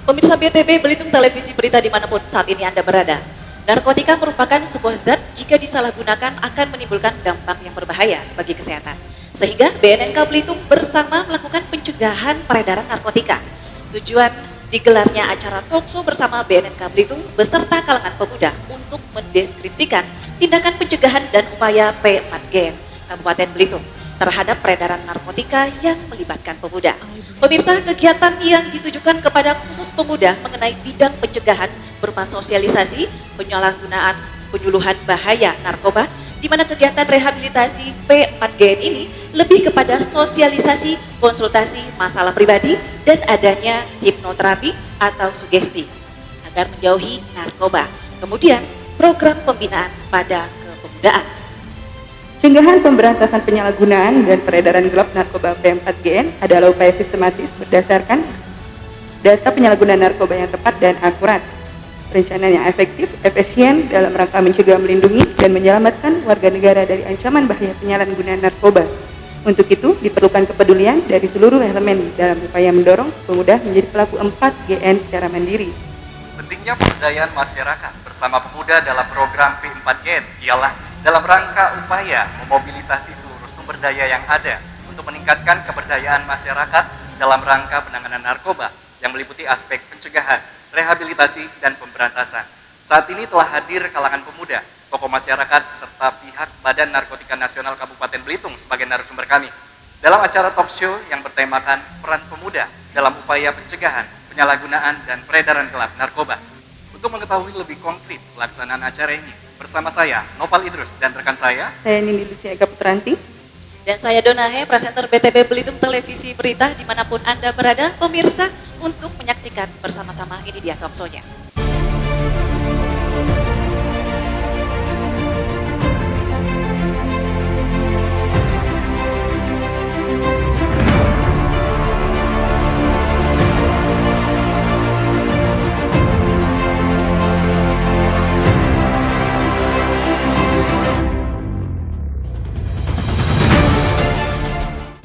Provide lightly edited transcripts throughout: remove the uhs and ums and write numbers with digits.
Pemirsa BTV Belitung Televisi Berita dimanapun saat ini Anda berada. Narkotika merupakan sebuah zat jika disalahgunakan akan menimbulkan dampak yang berbahaya bagi kesehatan. Sehingga BNNK Belitung bersama melakukan pencegahan peredaran narkotika. Tujuan digelarnya acara talkshow bersama BNNK Belitung beserta kalangan pemuda untuk mendeskripsikan tindakan pencegahan dan upaya P4GN Kabupaten Belitung terhadap peredaran narkotika yang melibatkan pemuda. Pemirsa, kegiatan yang ditujukan kepada khusus pemuda mengenai bidang pencegahan berupa sosialisasi, penyalahgunaan, penyuluhan bahaya narkoba, di mana kegiatan rehabilitasi P4GN ini lebih kepada sosialisasi, konsultasi masalah pribadi, dan adanya hipnoterapi atau sugesti agar menjauhi narkoba. Kemudian, program pembinaan pada kepemudaan. Pencegahan pemberantasan penyalahgunaan dan peredaran gelap narkoba P4GN adalah upaya sistematis berdasarkan data penyalahgunaan narkoba yang tepat dan akurat, rencana yang efektif, efisien dalam rangka mencegah, melindungi, dan menyelamatkan warga negara dari ancaman bahaya penyalahgunaan narkoba. Untuk itu, diperlukan kepedulian dari seluruh elemen dalam upaya mendorong pemuda menjadi pelaku 4GN secara mandiri. Pentingnya pemberdayaan masyarakat bersama pemuda dalam program P4GN ialah dalam rangka upaya memobilisasi seluruh sumber daya yang ada untuk meningkatkan keberdayaan masyarakat dalam rangka penanganan narkoba yang meliputi aspek pencegahan, rehabilitasi, dan pemberantasan. Saat ini telah hadir kalangan pemuda, tokoh masyarakat, serta pihak Badan Narkotika Nasional Kabupaten Belitung sebagai narasumber kami dalam acara talk show yang bertemakan peran pemuda dalam upaya pencegahan, penyalahgunaan, dan peredaran gelap narkoba. Untuk mengetahui lebih konkret pelaksanaan acara ini, bersama saya, Nopal Idrus, dan rekan saya Nindi Lucia Eka Putranti. Dan saya Donahe, presenter BTV Belitung Televisi Berita dimanapun Anda berada, pemirsa, untuk menyaksikan bersama-sama ini dia talk show-nya.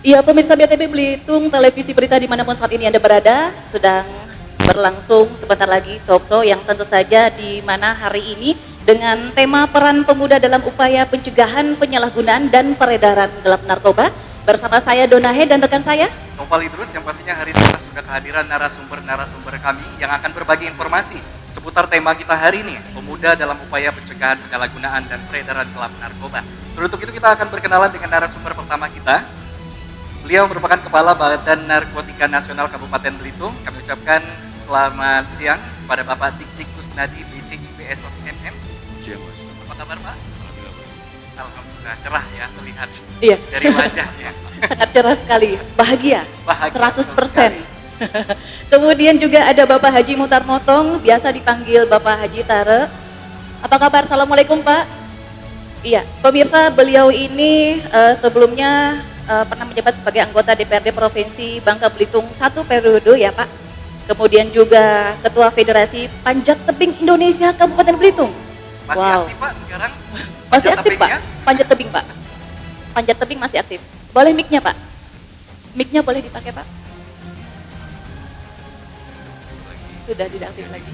Ya, pemirsa BTV Belitung Televisi Berita dimanapun saat ini Anda berada, sedang berlangsung sebentar lagi talk show yang tentu saja di mana hari ini dengan tema peran pemuda dalam upaya pencegahan, penyalahgunaan, dan peredaran gelap narkoba. Bersama saya Donahe dan rekan saya Nopal Idrus, yang pastinya hari ini sudah kehadiran narasumber-narasumber kami yang akan berbagi informasi seputar tema kita hari ini, pemuda dalam upaya pencegahan, penyalahgunaan, dan peredaran gelap narkoba. Untuk itu kita akan berkenalan dengan narasumber pertama kita. Beliau merupakan Kepala Badan Narkotika Nasional Kabupaten Belitung. Kami ucapkan selamat siang kepada Bapak Dik Kusnadi, BCIPS MM. Siang, Mas. Apa kabar, Pak? Alhamdulillah, cerah ya terlihat dari wajahnya. sangat cerah sekali, bahagia, Bahagia 100%. Kemudian juga ada Bapak Haji Mutar Motong, biasa dipanggil Bapak Haji Tare. Apa kabar? Assalamualaikum, Pak. Iya, pemirsa, beliau ini sebelumnya pernah menjabat sebagai anggota DPRD Provinsi Bangka Belitung 1 periode ya Pak. Kemudian juga Ketua Federasi Panjat Tebing Indonesia Kabupaten Belitung. Masih aktif Pak sekarang? Masih aktif Pak, panjat tebing Pak. Panjat tebing masih aktif. Boleh mic-nya Pak? Mic-nya boleh dipakai Pak? Sudah tidak aktif lagi.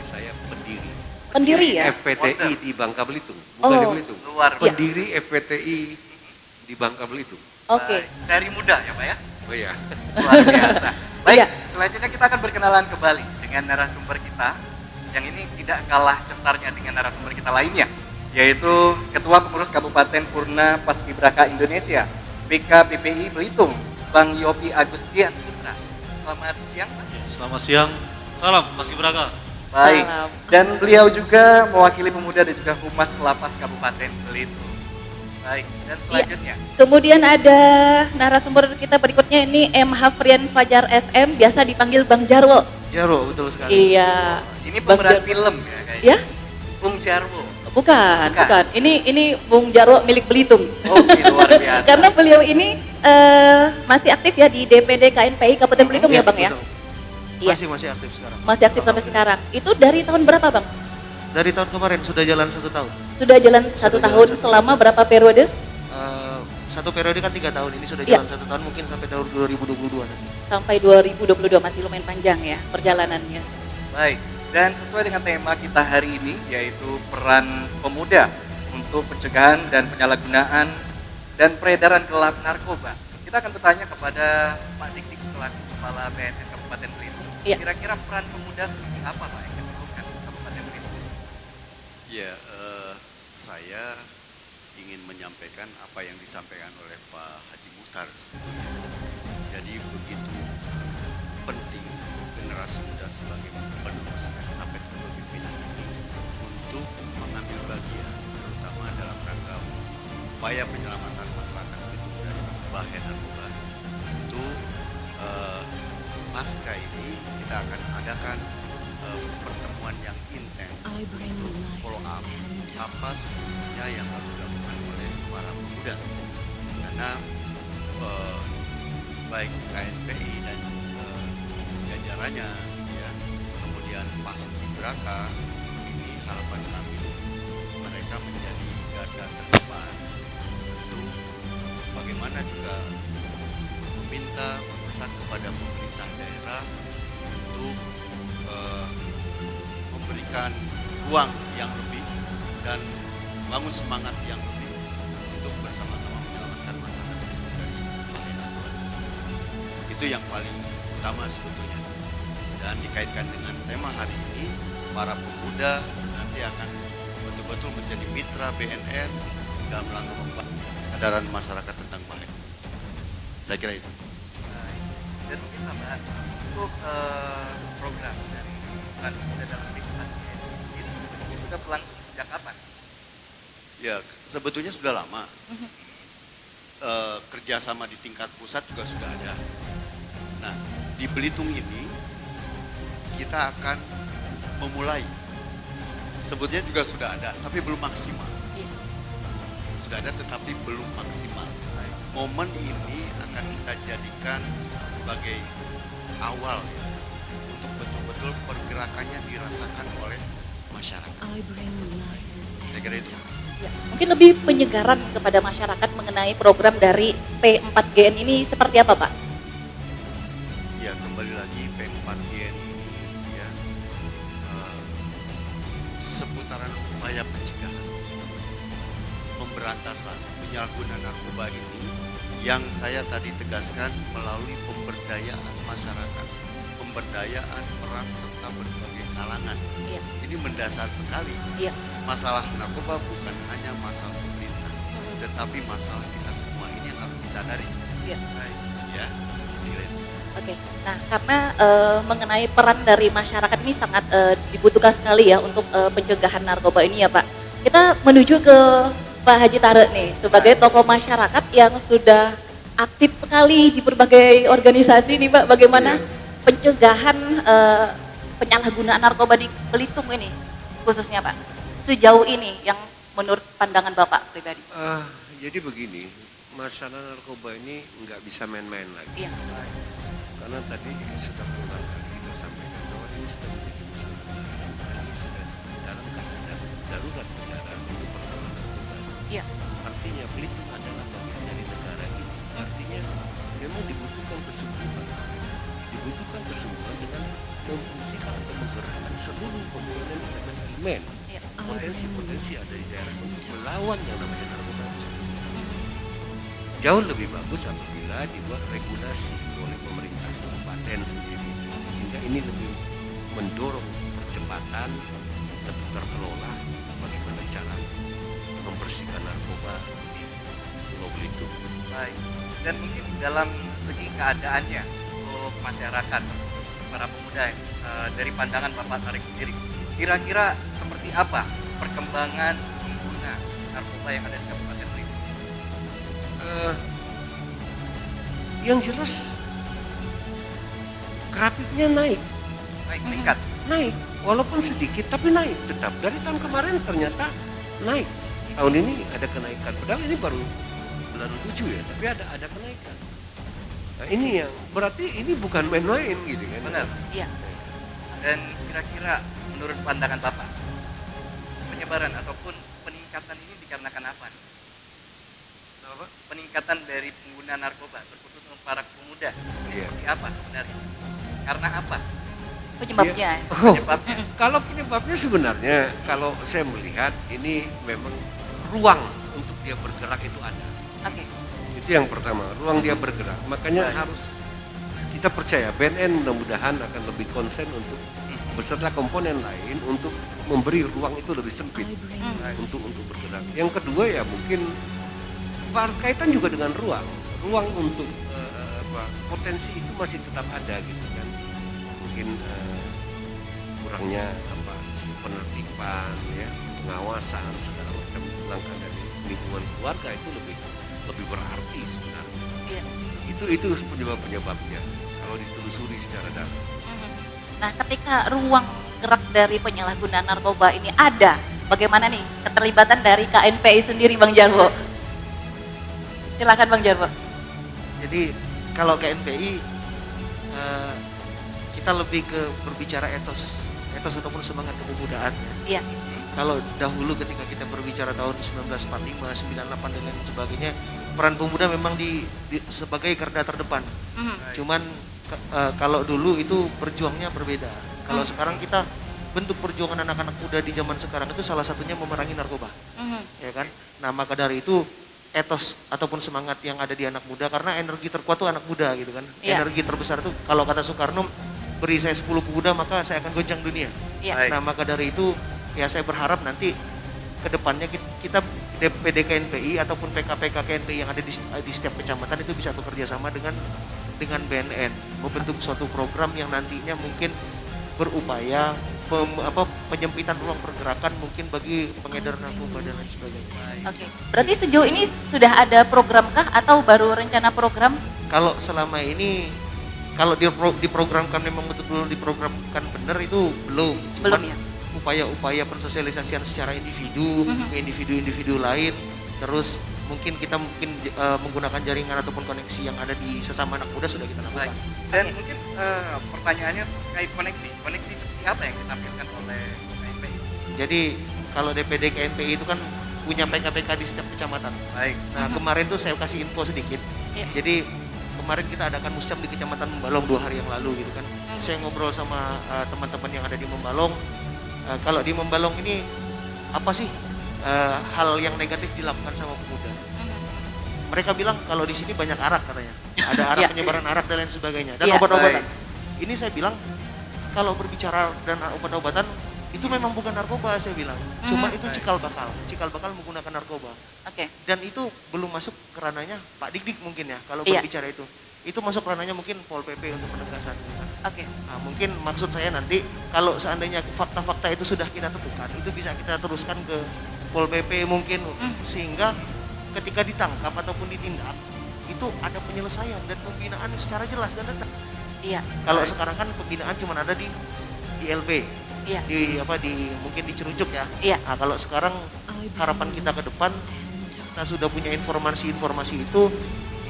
Saya pendiri. Pendiri ya? FPTI di Bangka Belitung, bukan di Belitung. Luar biasa. Pendiri FPTI di Bangka Belitung. Oke. Dari muda ya Pak ya? Oh iya. Luar biasa. Baik, Iya. selanjutnya kita akan berkenalan kembali dengan narasumber kita yang ini tidak kalah cetarnya dengan narasumber kita lainnya, yaitu Ketua Pengurus Kabupaten Purna Paskibraka Indonesia, BKPPI Belitung, Bang Yopi Agustian Putra. Selamat siang Pak. Selamat siang, salam Paskibraka. Baik, Salam. dan beliau juga mewakili pemuda dan juga Humas Lapas Kabupaten Belitung. Baik, dan selanjutnya Kemudian ada narasumber kita berikutnya ini M. Hafrian Fajar SM, biasa dipanggil Bang Jarwo. Jaro, betul sekali. Iya. ini Bang pemeran Jarwo. film ya kayaknya. Ya? Bung Jarwo. Bukan, Bukan. bukan. Ini Bung Jarwo milik Belitung. Oke, luar biasa. Karena beliau ini masih aktif ya di DPD KNPI Kabupaten Belitung ya Bang ya? Betul. Iya. Masih aktif sekarang. Masih aktif sampai sekarang. Itu dari tahun berapa Bang? Dari tahun kemarin sudah jalan 1 tahun. Sudah jalan 1 tahun, jalan 1 selama berapa periode? 1 satu periode kan 3 tahun, ini sudah Iya. jalan 1 tahun, mungkin sampai tahun 2022 nanti. Sampai 2022 masih lumayan panjang ya perjalanannya. Baik, dan sesuai dengan tema kita hari ini yaitu peran pemuda untuk pencegahan dan penyalahgunaan dan peredaran gelap narkoba. Kita akan bertanya kepada Pak Dik selaku Kepala BNN Kabupaten Belitung. Iya. Kira-kira peran pemuda seperti apa Pak yang diperlukan di Kabupaten Belitung? Ya, saya ingin menyampaikan apa yang disampaikan oleh Pak Haji Muhtar sebetulnya. Jadi begitu penting generasi muda sebagai penerus estafet kepemimpinan ini untuk mengambil bagian, terutama dalam rangka upaya penyelamatan masyarakat itu dari bahaya narkoba. Itu pasca ini kita akan adakan pertemuan yang intens untuk follow up apa sebetulnya yang harus dilakukan oleh para pemuda, karena baik KNPI dan jajarannya ya, kemudian Paskibraka ini harapan kami mereka menjadi garda terdepan untuk bagaimana juga meminta mendesak kepada pemerintah daerah untuk memberikan ruang yang lebih dan bangun semangat yang lebih untuk bersama-sama menyelamatkan masyarakat dari bahaya narkoba. Itu yang paling utama sebetulnya. Dan dikaitkan dengan tema hari ini, para pemuda nanti akan betul-betul menjadi mitra BNN dalam rangka kesadaran masyarakat tentang bahaya. Saya kira itu. Baik. Dan mungkin tambahan untuk program dari peran pemuda dalam lingkungan ini sendiri ini sudah berlangsung sejak kapan? Ya, sebetulnya sudah lama. Kerjasama di tingkat pusat juga sudah ada. Nah, di Belitung ini kita akan memulai. Sebetulnya juga sudah ada, tapi belum maksimal. Sudah ada, tetapi belum maksimal. Momen ini akan kita jadikan sebagai awal ya, untuk betul-betul pergerakannya dirasakan oleh masyarakat. Saya kira itu. Ya, mungkin lebih penyegaran kepada masyarakat mengenai program dari P4GN ini seperti apa Pak? Ya, kembali lagi P4GN ini ya seputaran upaya pencegahan, pemberantasan penyalahgunaan narkoba ini yang saya tadi tegaskan melalui pemberdayaan masyarakat, pemberdayaan peran serta berbagai kalangan. Iya. Ini mendasar sekali. Iya. Masalah narkoba bukan hanya masalah pemerintah, tetapi masalah kita semua ini yang harus disadari. Iya. Ya, silakan. Oke, nah karena mengenai peran dari masyarakat ini sangat dibutuhkan sekali ya untuk pencegahan narkoba ini ya Pak. Kita menuju ke Pak Haji Tarek nih sebagai tokoh masyarakat yang sudah aktif sekali di berbagai organisasi nih Pak. Bagaimana pencegahan penyalahgunaan narkoba di Belitung ini khususnya Pak sejauh ini yang menurut pandangan Bapak pribadi? Jadi begini, masalah narkoba ini nggak bisa main-main lagi. Iya. Karena tadi sudah berulang kali kita sampaikan bahwa ini sudah menjadi masalah. Ini sudah dalam keadaan darurat negara untuk persoalan narkoba. Iya. Artinya Belitung adalah bagian dari negara ini. Artinya memang dibutuhkan kesungguhan. Dibutuhkan kesungguhan dengan memfungsikan atau menggerakkan seluruh komponen elemen Iya. potensi-potensi ada di daerah untuk melawan yang namanya narkoba itu sendiri. Jauh lebih bagus apabila dibuat regulasi oleh pemerintah kabupaten sendiri, sehingga ini lebih mendorong percepatan lebih terkelola bagaimana cara membersihkan narkoba di Pulau Belitung. Baik. Dan mungkin dalam segi keadaannya untuk masyarakat, para pemuda dari pandangan Bapak Tarik sendiri, kira-kira seperti apa perkembangan pengguna narkoba yang ada di Kabupaten Belitung? Yang jelas grafiknya naik, Meningkat. naik, walaupun sedikit tapi naik tetap. Dari tahun kemarin ternyata naik. Tahun ini ada kenaikan. Padahal ini baru bulan 7 ya, tapi ada kenaikan. Nah ini yang berarti ini bukan main-main gitu kan? Benar. Iya. Dan kira-kira menurut pandangan Bapak, penyebaran ataupun peningkatan ini dikarenakan apa? peningkatan dari pengguna narkoba, terkhusus untuk para pemuda. Ini Iya. seperti apa sebenarnya? Karena apa? Penyebabnya. Penyebabnya? Kalau penyebabnya sebenarnya kalau saya melihat ini memang ruang untuk dia bergerak itu ada. Oke. Itu yang pertama, ruang dia bergerak. Makanya harus kita percaya BNN mudah-mudahan akan lebih konsen untuk beserta komponen lain untuk memberi ruang itu lebih sempit untuk bergerak. Yang kedua ya mungkin berkaitan juga dengan ruang untuk potensi itu masih tetap ada gitu kan. Mungkin kurangnya penertiban ya, pengawasan segala macam langkah dari lingkungan keluarga itu lebih berarti sebenarnya. Iya. Itu penyebabnya kalau ditelusuri secara dalam. Nah, ketika ruang gerak dari penyalahgunaan narkoba ini ada, bagaimana nih keterlibatan dari KNPI sendiri, Bang Jarwo? Silakan Bang Jarwo. Jadi kalau KNPI kita lebih ke berbicara etos ataupun semangat kepemudaan. Iya. Kalau dahulu ketika kita berbicara tahun 1945, 98 dan lain sebagainya, peran pemuda memang sebagai garda terdepan. Cuman kalau dulu itu berjuangnya berbeda. Kalau sekarang kita bentuk perjuangan anak-anak muda di zaman sekarang itu salah satunya memerangi narkoba. Ya kan? Nah, maka dari itu etos ataupun semangat yang ada di anak muda, karena energi terkuat itu anak muda gitu kan. Iya. Energi terbesar itu kalau kata Soekarno, beri saya 10 pemuda maka saya akan goncang dunia. Iya. Nah, maka dari itu ya saya berharap nanti ke depannya kita DPD KNPI ataupun PKPK KNPI yang ada di setiap kecamatan itu bisa bekerja sama dengan BNN, membentuk suatu program yang nantinya mungkin berupaya penyempitan ruang pergerakan mungkin bagi pengedar narkoba dan lain sebagainya. Oke. Berarti sejauh ini sudah ada programkah atau baru rencana program? Kalau selama ini kalau diprogramkan memang betul-betul diprogramkan benar itu belum. Belum Cuman ya. upaya-upaya pensosialisasian secara individu lain, terus mungkin kita menggunakan jaringan ataupun koneksi yang ada di sesama anak muda sudah kita lakukan. Dan mungkin pertanyaannya terkait koneksi seperti apa yang ditampilkan oleh KNPI? Jadi kalau DPD KNPI itu kan punya PKPK di setiap kecamatan. Baik. Nah, kemarin tuh saya kasih info sedikit. Iya. Jadi kemarin kita adakan muscam di Kecamatan Membalong 2 hari yang lalu gitu kan. Saya ngobrol sama teman-teman yang ada di Membalong. Kalau di Membalong ini apa sih hal yang negatif dilakukan sama pemuda? Mereka bilang kalau di sini banyak arak katanya. Ada arak, Iya. penyebaran arak dan lain sebagainya. Dan Iya. obat-obatan. Ini saya bilang kalau berbicara dan obat-obatan itu memang bukan narkoba, saya bilang. Cuma itu cikal bakal menggunakan narkoba. Oke. Dan itu belum masuk ke ranahnya Pak Dik mungkin ya kalau Iya. berbicara itu. Itu masuk ranahnya mungkin Pol PP untuk penegasan. Oke. Nah, mungkin maksud saya nanti kalau seandainya fakta-fakta itu sudah kita tentukan, itu bisa kita teruskan ke Pol PP mungkin sehingga ketika ditangkap ataupun ditindak itu ada penyelesaian dan pembinaan secara jelas dan tetap. Iya. Kalau sekarang kan pembinaan cuma ada di LB. Iya. Mungkin di Cerucuk ya. Iya. Nah, kalau sekarang harapan kita ke depan kita sudah punya informasi itu,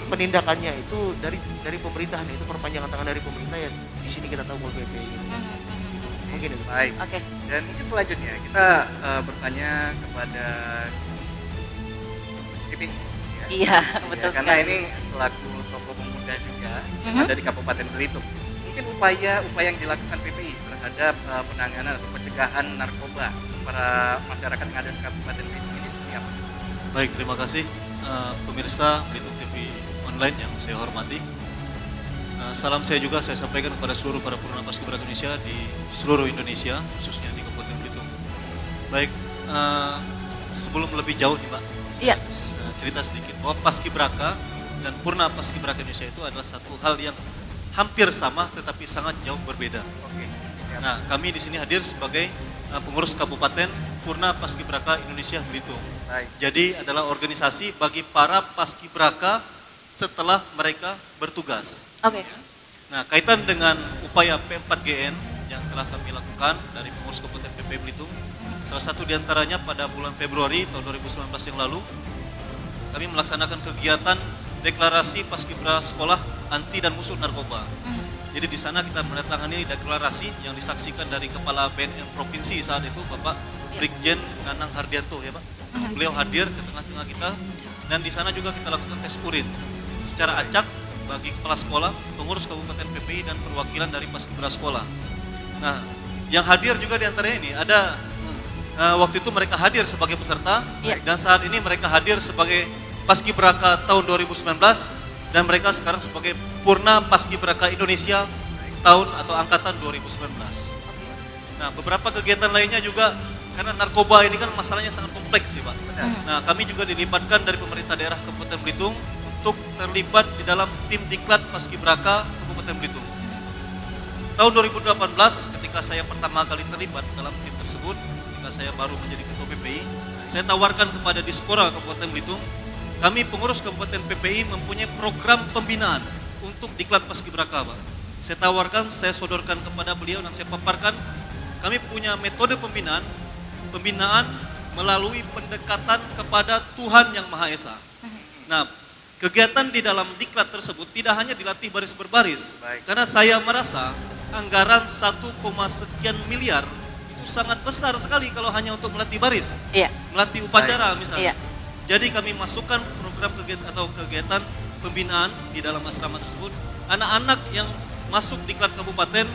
penindakannya itu dari pemerintah nih, itu perpanjangan tangan dari pemerintah ya. Di sini kita tahu Pol PP. Mungkin itu. Baik. Oke. Dan mungkin selanjutnya kita bertanya kepada Ipin. Iya, Ya, betul karena sekali. ini selaku tokoh pemuda juga yang ada di Kabupaten Belitung. Mungkin upaya yang dilakukan PPI terhadap penanganan atau pencegahan narkoba para masyarakat yang ada di Kabupaten Belitung ini seperti apa? Baik, terima kasih pemirsa Belitung TV Online yang saya hormati. Salam saya juga saya sampaikan kepada seluruh para Purna Paskibraka Indonesia di seluruh Indonesia, khususnya di Kabupaten Belitung. Baik, sebelum lebih jauh nih Mbak, Iya. saya cerita sedikit bahwa Paskibraka dan Purna Paskibraka Indonesia itu adalah satu hal yang hampir sama tetapi sangat jauh berbeda. Oke. Nah, kami di sini hadir sebagai pengurus Kabupaten Purna Paskibraka Indonesia Belitung. Baik. Jadi adalah organisasi bagi para paskibraka setelah mereka bertugas. Oke. Nah, kaitan dengan upaya P4GN yang telah kami lakukan dari pengurus Kabupaten PP Belitung, salah satu diantaranya pada bulan Februari tahun 2019 yang lalu, kami melaksanakan kegiatan deklarasi paskibra sekolah anti dan musuh narkoba. Jadi di sana kita menandatangani deklarasi yang disaksikan dari Kepala BNN Provinsi saat itu, Bapak Brigjen Nanang Hardianto ya Pak. Beliau hadir ke tengah-tengah kita dan di sana juga kita lakukan tes urin secara acak bagi kepala sekolah, pengurus Kabupaten PPI dan perwakilan dari Paskibra sekolah. Nah, yang hadir juga di antaranya ini ada waktu itu mereka hadir sebagai peserta dan saat ini mereka hadir sebagai Paskibraka tahun 2019 dan mereka sekarang sebagai Purna Paskibraka Indonesia tahun atau angkatan 2019. Nah, beberapa kegiatan lainnya juga karena narkoba ini kan masalahnya sangat kompleks sih Pak. Nah, kami juga dilibatkan dari pemerintah daerah Kabupaten Belitung untuk terlibat di dalam tim Diklat Paskibraka Kabupaten Belitung. Tahun 2018 ketika saya pertama kali terlibat dalam tim tersebut, ketika saya baru menjadi ketua PPI, saya tawarkan kepada Dispora Kabupaten Belitung, kami pengurus Kabupaten PPI mempunyai program pembinaan untuk Diklat Paskibraka Pak. Saya tawarkan, saya sodorkan kepada beliau dan saya paparkan, kami punya metode pembinaan melalui pendekatan kepada Tuhan Yang Maha Esa. Nah, kegiatan di dalam diklat tersebut tidak hanya dilatih baris berbaris, karena saya merasa anggaran 1, sekian miliar itu sangat besar sekali kalau hanya untuk melatih baris, melatih upacara misalnya. Jadi kami masukkan program kegiatan pembinaan di dalam asrama tersebut. Anak-anak yang masuk diklat kabupaten,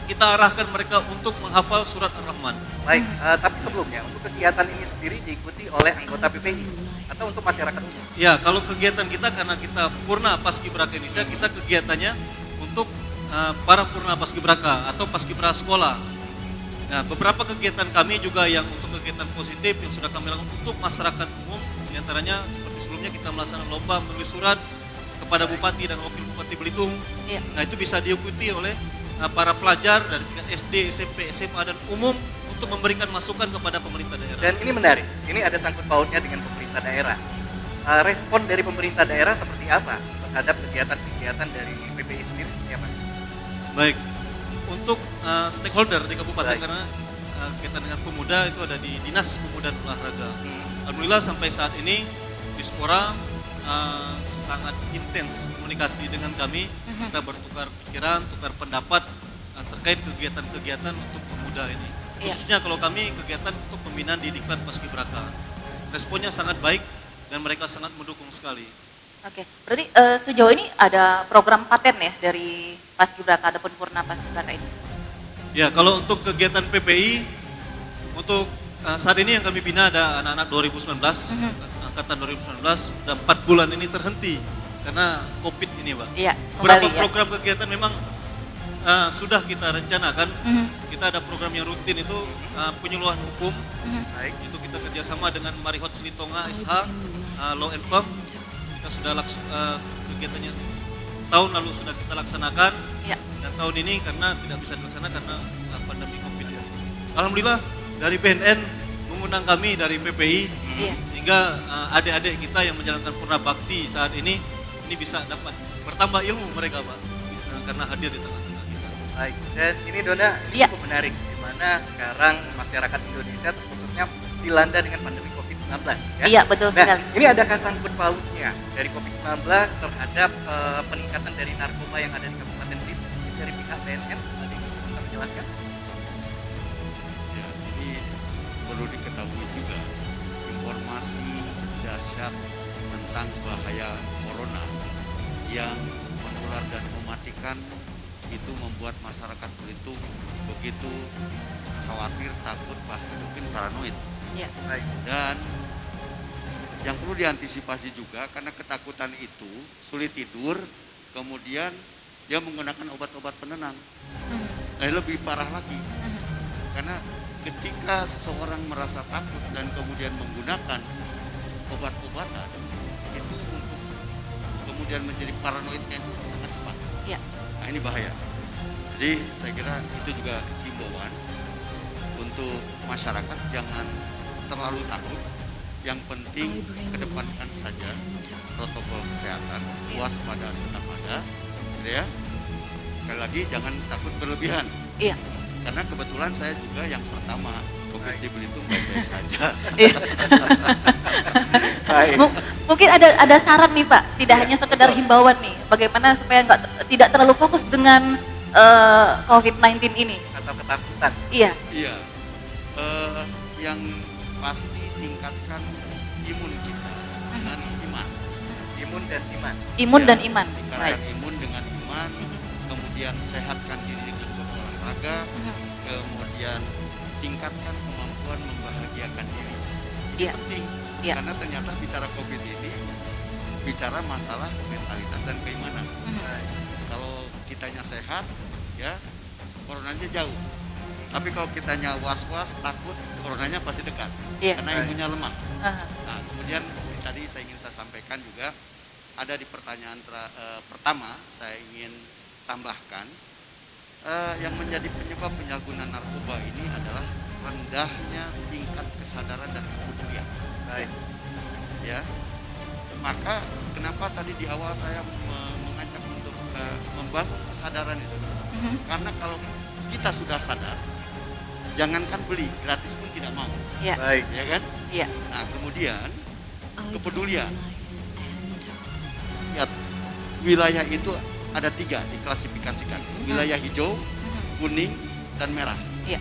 kita arahkan mereka untuk menghafal surat Ar-Rahman. Baik, tapi sebelumnya untuk kegiatan ini sendiri diikuti oleh anggota PPI atau untuk masyarakat umum? Ya, kalau kegiatan kita karena kita Purna Paskibraka Indonesia, kita kegiatannya untuk para Purna Paskibraka atau Paskibra sekolah. Nah, beberapa kegiatan kami juga yang untuk kegiatan positif yang sudah kami lakukan untuk masyarakat umum, diantaranya seperti sebelumnya kita melaksanakan lomba menulis surat kepada Bupati dan Wakil Bupati Belitung. Nah, itu bisa diikuti oleh para pelajar dari tingkat SD, SMP, SMA dan umum untuk memberikan masukan kepada pemerintah daerah. Dan ini menarik, ini ada sangkut pautnya dengan pemerintah daerah. Respon dari pemerintah daerah seperti apa terhadap kegiatan-kegiatan dari PPI sendiri seperti apa? Baik, untuk stakeholder di kabupaten karena kita dengan pemuda itu ada di Dinas Pemuda dan Olahraga. Alhamdulillah sampai saat ini Dispora sangat intens komunikasi dengan kami. Kita bertukar pikiran, tukar pendapat terkait kegiatan-kegiatan untuk pemuda ini. Khususnya kalau kami kegiatan untuk pembinaan di Diklat Paskibraka. Responnya sangat baik dan mereka sangat mendukung sekali. Oke, berarti sejauh ini ada program paten ya dari Paskibraka ataupun Purna Paskibraka ini? Ya, kalau untuk kegiatan PPI, untuk saat ini yang kami bina ada anak-anak 2019, angkatan 2019, dan 4 bulan ini terhenti karena COVID ini, Pak. Iya, beberapa program kegiatan memang sudah kita rencanakan. Kita ada program yang rutin itu penyuluhan hukum, itu kita kerjasama dengan Marihot Silitonga SH, Law and Firm. Kita sudah kegiatannya tahun lalu sudah kita laksanakan, dan tahun ini karena tidak bisa dilaksanakan karena pandemi COVID. Alhamdulillah dari BNN mengundang kami dari PPI, sehingga adik-adik kita yang menjalankan Purna Bakti saat ini bisa dapat bertambah ilmu mereka, Pak, karena hadir di tengah-tengah kita. Baik, dan ini Dona, ini cukup menarik, di mana sekarang masyarakat Indonesia khususnya dilanda dengan pandemi COVID-19. Ya? Iya, betul sekali. Ini adakah sangkut pautnya dari COVID-19 terhadap peningkatan dari narkoba yang ada di Kabupaten Belitung dari pihak BNN? Ada yang bisa menjelaskan? Ya, ini perlu diketahui juga informasi dahsyat tentang bahaya corona yang menular dan mematikan itu membuat masyarakat Belitung begitu khawatir, takut, bahkan mungkin paranoid. Dan yang perlu diantisipasi juga karena ketakutan itu sulit tidur, kemudian dia menggunakan obat-obat penenang. Nah, lebih parah lagi karena ketika seseorang merasa takut dan kemudian menggunakan obat-obatan itu untuk kemudian menjadi paranoidnya itu sangat cepat. Nah, ini bahaya. Jadi saya kira itu juga himbauan untuk masyarakat jangan terlalu takut. Yang penting kedepankan saja protokol kesehatan, waspada tetap ada, gitu ya. Sekali lagi jangan takut berlebihan. Karena kebetulan saya juga yang pertama COVID di Belitung baik-baik saja. Mungkin ada saran nih Pak, tidak hanya sekedar himbauan nih, bagaimana supaya tidak terlalu fokus dengan COVID-19 ini? Atau ketakutan? Iya. Yang pasti tingkatkan imun kita dengan Imun dan iman. Imun Ya, dan iman. Baik. Tingkatkan imun dengan iman, kemudian sehatkan diri dengan berolahraga, kemudian tingkatkan kemampuan membahagiakan diri. Ini Iya. penting, Iya. karena ternyata bicara COVID ini bicara masalah mentalitas dan keimanan. Kalau kitanya sehat, ya coronanya jauh. Tapi kalau kitanya was-was, takut, coronanya pasti dekat. Iya. Karena imunnya lemah. Aha. Nah, kemudian tadi saya ingin saya sampaikan juga ada di pertanyaan pertama saya ingin tambahkan yang menjadi penyebab penyalahgunaan narkoba ini adalah rendahnya tingkat kesadaran dan kepedulian. Baik. Ya, maka kenapa tadi di awal saya mengajak untuk membangun kesadaran itu? Karena kalau kita sudah sadar, jangankan beli, gratis pun tidak mau, Iya. Baik. ya kan? Iya. Nah, kemudian kepedulian. Lihat, wilayah itu ada 3 diklasifikasikan. Wilayah hijau, kuning, dan merah. Iya.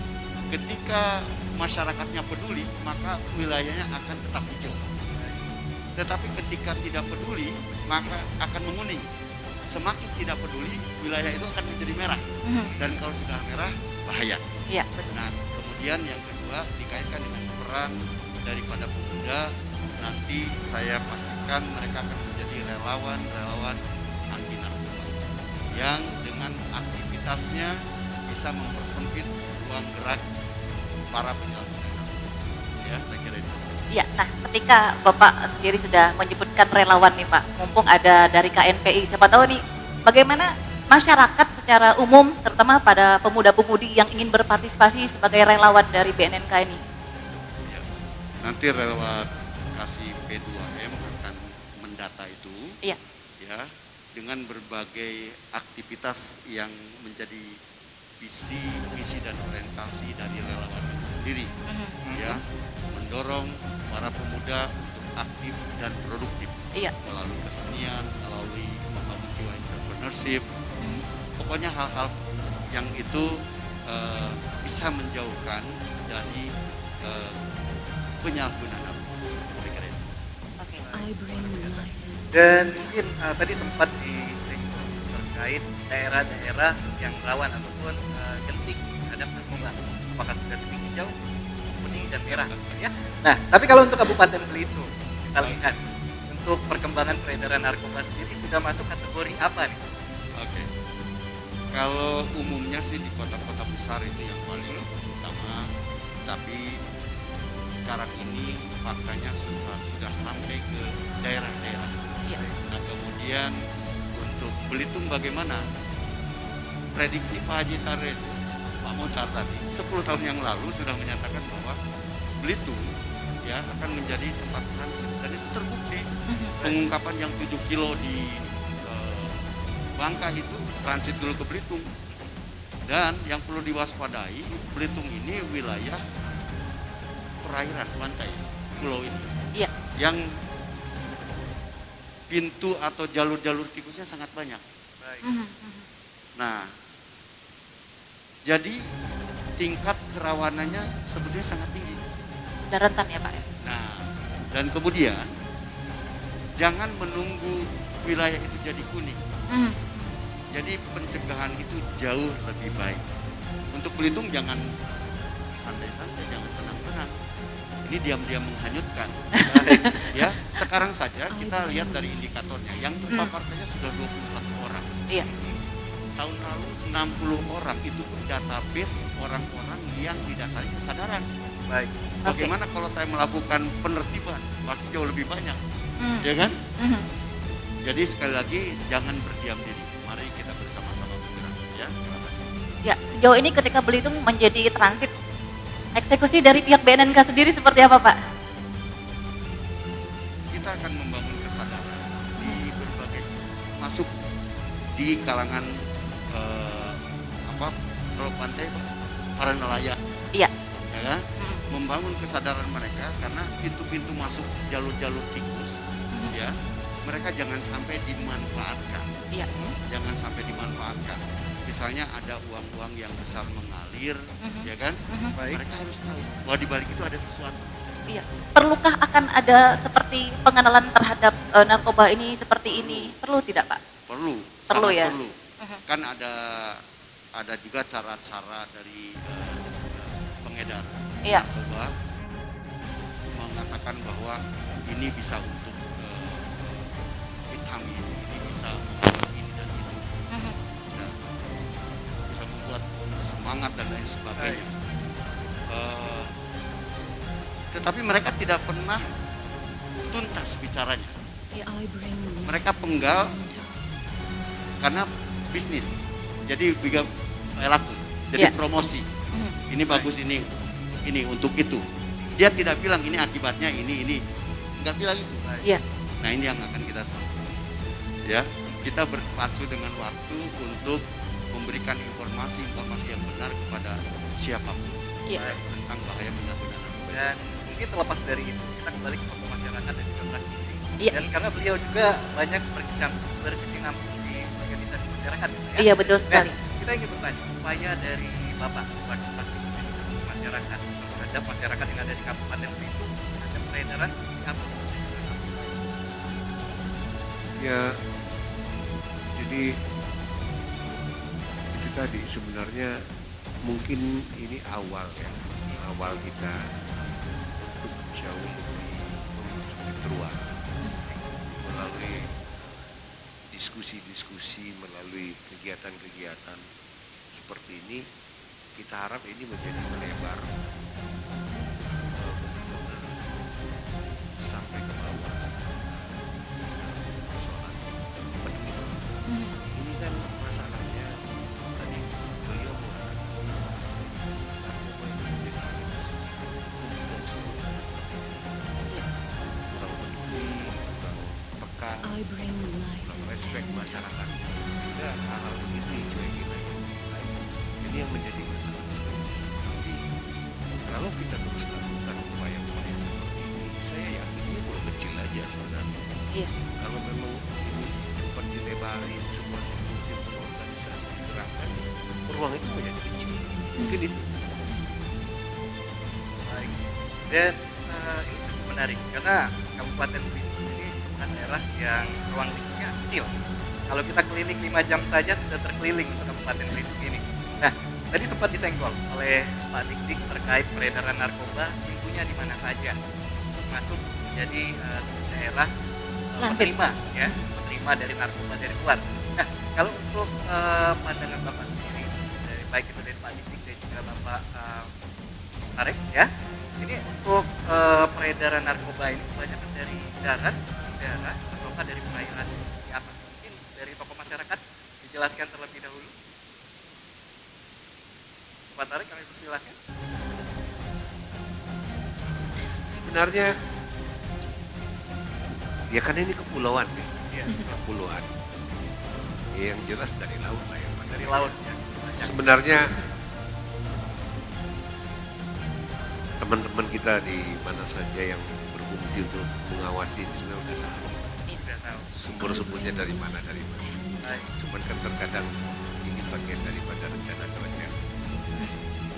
Ketika masyarakatnya peduli, maka wilayahnya akan tetap hijau. Tetapi ketika tidak peduli, maka akan menguning. Semakin tidak peduli, wilayah itu akan menjadi merah. Dan kalau sudah merah, bahaya. Iya, betul. Nah, kemudian yang kedua dikaitkan dengan peran daripada pemuda. Nanti saya pastikan mereka akan menjadi relawan anti narkoba yang dengan aktivitasnya bisa mempersempit ruang gerak para penyalahguna narkoba. Ya, saya kira itu. Iya, nah ketika Bapak sendiri sudah menyebutkan relawan nih Pak, mumpung ada dari KNPI, siapa tahu nih bagaimana masyarakat secara umum, terutama pada pemuda-pemudi yang ingin berpartisipasi sebagai relawan dari BNNK ini. Ya. Nanti relawan kasih P2M akan mendata itu, Iya. ya, dengan berbagai aktivitas yang menjadi visi, misi dan orientasi dari relawan itu sendiri, ya, mendorong para pemuda untuk aktif dan produktif Iya. melalui kesenian, melalui membangun jiwa entrepreneurship, pokoknya hal-hal yang itu bisa menjauhkan dari penyalahgunaan narkoba. Saya kira itu. Oke. Dan mungkin tadi sempat disinggung terkait daerah-daerah yang rawan ataupun genting terhadap narkoba. Apakah sudah titik hijau, kuning dan merah, ya. Nah, tapi kalau untuk Kabupaten Belitung, kita lihat untuk perkembangan peredaran narkoba sendiri sudah masuk kategori apa nih? Oke. Kalau umumnya sih di kota-kota besar itu yang paling utama, tapi sekarang ini faktanya sudah sampai ke daerah-daerah. Iya. Nah, kemudian untuk Belitung bagaimana? Prediksi Pak Haji Taret, Pak Motar tadi, 10 tahun yang lalu sudah menyatakan bahwa Belitung ya akan menjadi tempat transit, dan itu terbukti. Pengungkapan yang 7 kilo di Bangka itu transit dulu ke Belitung. Dan yang perlu diwaspadai, Belitung ini wilayah perairan pantai pulau ini. Iya. Yang pintu atau jalur-jalur tikusnya sangat banyak. Baik. Nah, jadi tingkat kerawanannya sebetulnya sangat tinggi. Sudah rentan ya Pak ya? Nah, dan kemudian jangan menunggu wilayah itu jadi kuning. Jadi pencegahan itu jauh lebih baik. Untuk Belitung jangan santai-santai, jangan tenang-tenang. Ini diam-diam menghanyutkan. Ya, sekarang saja kita lihat dari indikatornya. Yang terpapar saja sudah 21 orang. Iya. Tahun lalu 60 orang, itu pun database orang-orang yang didasari kesadaran. Baik. Bagaimana kalau saya melakukan penertiban? Pasti jauh lebih banyak. Ya kan? Jadi sekali lagi jangan berdiam diri. Mari kita bersama-sama bergerak. Ya, terima kasih. Ya, sejauh ini ketika Belitung menjadi transit, eksekusi dari pihak BNNK sendiri seperti apa Pak? Kita akan membangun kesadaran di berbagai, masuk di kalangan kalau pantai para nelayan, Iya. ya kan? Membangun kesadaran mereka karena pintu-pintu masuk jalur-jalur tikus, ya, mereka jangan sampai dimanfaatkan. Iya. Jangan sampai dimanfaatkan. Misalnya ada uang-uang yang besar mengalir, ya kan? Baik. Mereka harus tahu bahwa di balik itu ada sesuatu. Iya. Perlukah akan ada seperti pengenalan terhadap narkoba ini seperti ini? Perlu tidak, Pak? Perlu, Perlu sangat ya? perlu. Kan ada juga cara-cara dari pengedar Iya. narkoba mengatakan bahwa ini bisa untuk vitamin, ini bisa membuat ini dan itu, dan bisa membuat semangat dan lain sebagainya. Tetapi mereka tidak pernah tuntas bicaranya. Mereka penggal karena bisnis. Jadi laku, jadi Iya. promosi. Ini bagus, ini untuk itu. Dia tidak bilang ini akibatnya ini, nggak bilang itu. Iya. Nah ini yang akan kita sampaikan. Ya, kita berpacu dengan waktu untuk memberikan informasi yang benar kepada siapapun Iya. tentang bahaya penyalahgunaan narkoba. Dan mungkin terlepas dari itu, kita kembali ke tokoh masyarakat dan juga praktisi. Iya. Dan karena beliau juga banyak berkecimpung di organisasi masyarakat, gitu ya. Iya, betul Nah, sekali. kita ingin bertanya, upaya dari Bapak sebagai praktisi dan juga tokoh masyarakat terhadap masyarakat yang ada di Kabupaten Belitung terhadap peredaran seperti apa? Ya, jadi itu tadi sebenarnya mungkin ini awal kita untuk jauh lebih memasuki ruang melalui diskusi-diskusi, melalui kegiatan-kegiatan seperti ini. Kita harap ini menjadi melebar benar-benar sampai ke bawah persoalan penting. Ini kan masalahnya tadi beliau mengatakan narkoba itu menjadi kemudian semua kurang peduli, kurang peka, kurang respek masyarakat, sehingga hal-hal begitu dicuekin aja. Ini yang menjadi masalah serius. Tapi kalau kita terus lakukan upaya-upaya seperti ini, saya yakin ini belum kecil aja sebenarnya. Iya. Kalau memang ini cepat dilebarin, semua sistem organisasi digerakkan, ruang itu menjadi kecil. Mungkin itu. Baik. Dan ini cukup menarik karena Kabupaten Belitung ini bukan daerah yang ruang lingkupnya kecil. Kalau kita keliling 5 jam saja sudah terkeliling untuk Kabupaten Belitung ini. Nah, tadi sempat disenggol oleh Pak Dik terkait peredaran narkoba, pintunya di mana saja, masuk jadi daerah penerima dari narkoba dari luar. Nah, kalau untuk pandangan Bapak sendiri, baik itu dari Pak Dik dan juga Bapak Tarek ya, ini untuk peredaran narkoba ini kebanyakan dari darat, udara, atau dari perairan seperti apa? Mungkin dari tokoh masyarakat dijelaskan terlebih dahulu. Pak Tarek, kami persilahkan. Sebenarnya ya kan ini kepulauan ya. Iya, Kepulauan. Ya, yang jelas dari laut lah ya. Pak. dari laut ya. Banyak. Sebenarnya teman-teman kita di mana saja yang berfungsi untuk mengawasi ini sebenarnya udah tahu Sudah tahu. sumber-sumbernya dari mana. Baik. Cuman kan terkadang ini bagian daripada rencana kerajaan.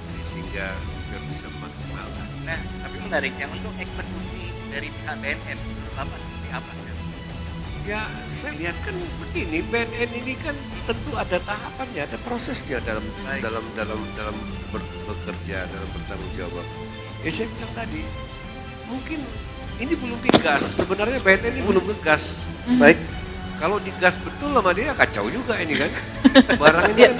Jadi sehingga biar bisa memaksimalkan. Nah, tapi menariknya untuk eksekusi dari pihak BNN, menurut Bapak seperti apa sekarang? Ya saya lihat kan begini, BNN ini kan tentu ada tahapannya, ada prosesnya dalam Baik. bekerja, dalam bertanggung jawab. Ya saya bilang tadi, mungkin ini belum digas. Sebenarnya BNN ini belum ngegas. Baik. Kalau digas betul sama dia kacau juga ini kan. Barang ini kan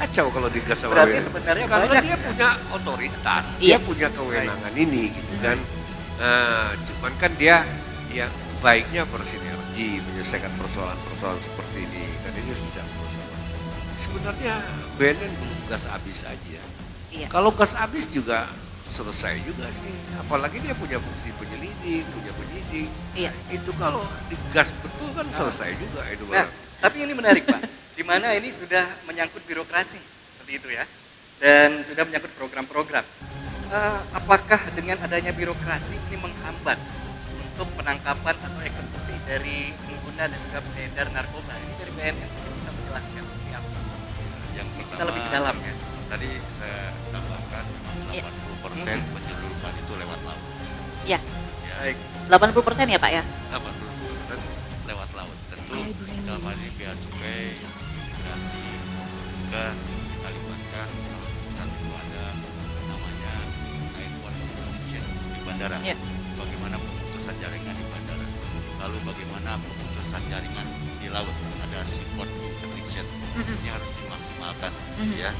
kacau kalau digas sama Berarti BNN. sebenarnya Karena banyak dia ya? punya otoritas, Iya. dia punya kewenangan ini gitu kan. Cuman kan dia ya baiknya bersinergi menyelesaikan persoalan-persoalan seperti ini. Kan ini bisa bersama. Sebenarnya BNN belum gas habis aja. Iya. Kalau gas habis juga selesai juga sih. Apalagi dia punya fungsi penyelidik, punya penyidik. Iya. Itu kalau digas betul kan selesai juga itu Nah, barang. tapi ini menarik Pak, di mana ini sudah menyangkut birokrasi, seperti itu ya, dan sudah menyangkut program-program. Apakah dengan adanya birokrasi ini menghambat untuk penangkapan atau eksekusi dari pengguna dan juga pengedar narkoba? Ini dari BNN mungkin bisa menjelaskan seperti apa? Yang Kita pertama, lebih ke dalam ya. tadi saya tambahkan memang Iya. 80% penyeludupan itu lewat laut. Ya, Ya, Baik. 80% ya Pak ya? 80% lewat laut. Tentu dalam hal ini bea cukai, imigrasi juga kita libatkan. Kalau di saat itu ada namanya airport protection di bandara. Ya. Bagaimana pemutusan jaringan di bandara. Lalu bagaimana pemutusan jaringan di laut. Ada seaport protection. Ini harus dimaksimalkan. Ya.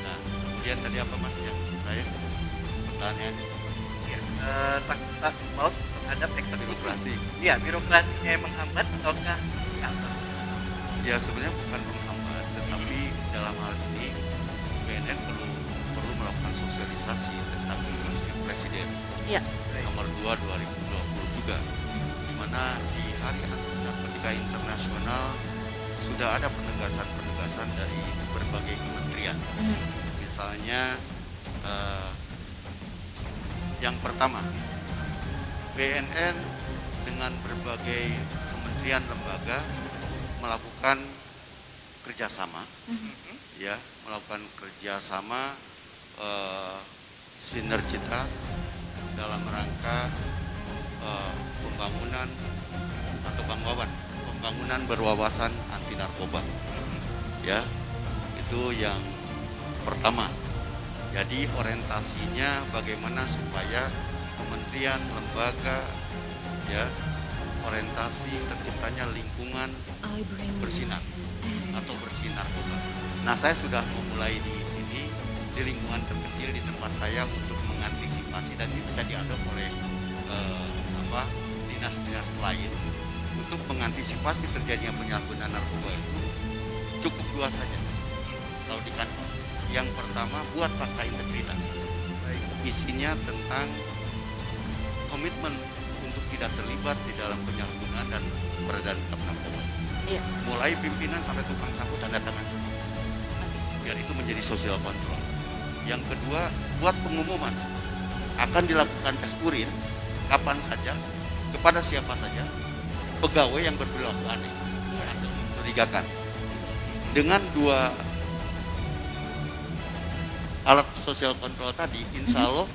Nah, kemudian tadi apa Mas yang terakhir? Pertanyaan Ya, sangkutan maut terhadap eksekusi. birokrasi. Iya, birokrasinya yang menghambat ataukah apa? Ya sebenarnya bukan menghambat, tetapi dalam hal ini BNN perlu melakukan sosialisasi tentang prinsip Presiden Iya. nomor 2 2020 juga, di mana di Hari Anti Narkotika Internasional sudah ada penegasan dari berbagai kementerian. Misalnya yang pertama, BNN dengan berbagai kementerian lembaga melakukan kerjasama, ya, melakukan kerjasama sinergitas dalam rangka pembangunan atau pembangunan berwawasan anti narkoba, ya, itu yang pertama. Jadi orientasinya bagaimana supaya kementerian, lembaga, ya, orientasi terciptanya lingkungan bersinar atau bersih narkoba. Nah, saya sudah memulai di sini, di lingkungan terkecil di tempat saya untuk mengantisipasi, dan ini bisa diadop oleh dinas-dinas lain untuk mengantisipasi terjadinya penyalahgunaan narkoba itu. Cukup 2 saja kalau di kantor. Yang pertama, buat fakta integritas. Isinya tentang komitmen untuk tidak terlibat di dalam penyalahgunaan dan peredaran narkoba. Iya. Mulai pimpinan sampai tukang sapu tanda tangan semua. Biar itu menjadi social control. Yang kedua, buat pengumuman. Akan dilakukan tes urin kapan saja, kepada siapa saja, pegawai yang berperilaku aneh atau mencurigakan. Dengan 2 alat social control tadi, insya Allah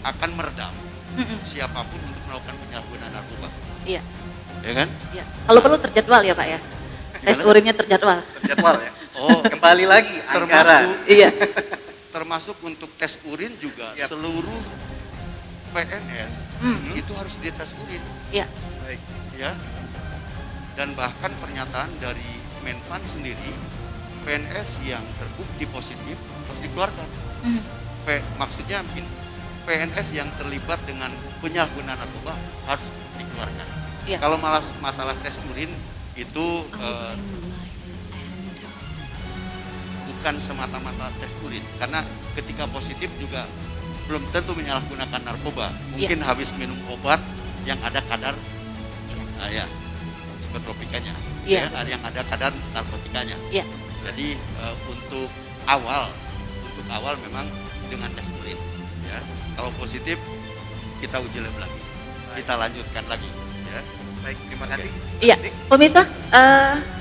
akan meredam siapapun untuk melakukan penyalahgunaan narkoba. Iya. Ya kan? Iya. Kalau perlu terjadwal ya Pak ya? Tes urinnya terjadwal. Terjadwal ya. Oh, Kembali lagi anggaran. termasuk termasuk untuk tes urin juga. Yap. Seluruh PNS itu harus dites urin, Iya. Baik. ya. Dan bahkan pernyataan dari Menpan sendiri, PNS yang terbukti positif harus dikeluarkan. Maksudnya PNS yang terlibat dengan penyalahgunaan narkoba harus dikeluarkan. Iya. Kalau masalah tes urin itu bukan semata-mata tes urin, karena ketika positif juga belum tentu menyalahgunakan narkoba. Mungkin habis minum obat yang ada kadar psikotropikanya, Iya. ya, yang ada kadar narkotikanya. Iya. Jadi untuk awal memang dengan tes urin, ya. Kalau positif kita uji lab lagi, kita lanjutkan lagi, ya. Baik, terima kasih. Iya, pemirsa,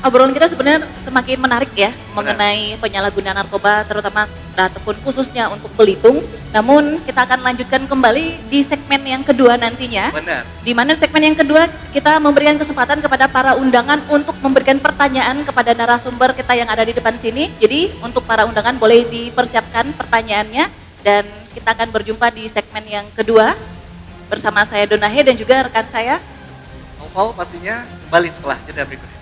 obrolan kita sebenarnya semakin menarik ya mengenai penyalahgunaan narkoba, terutama ataupun khususnya untuk Belitung. Namun kita akan lanjutkan kembali di segmen yang kedua nantinya. Benar. Di mana segmen yang kedua kita memberikan kesempatan kepada para undangan untuk memberikan pertanyaan kepada narasumber kita yang ada di depan sini. Jadi untuk para undangan boleh dipersiapkan pertanyaannya, dan kita akan berjumpa di segmen yang kedua bersama saya Donahe dan juga rekan saya. Paul pastinya kembali setelah jeda berikut ini.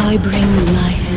I bring life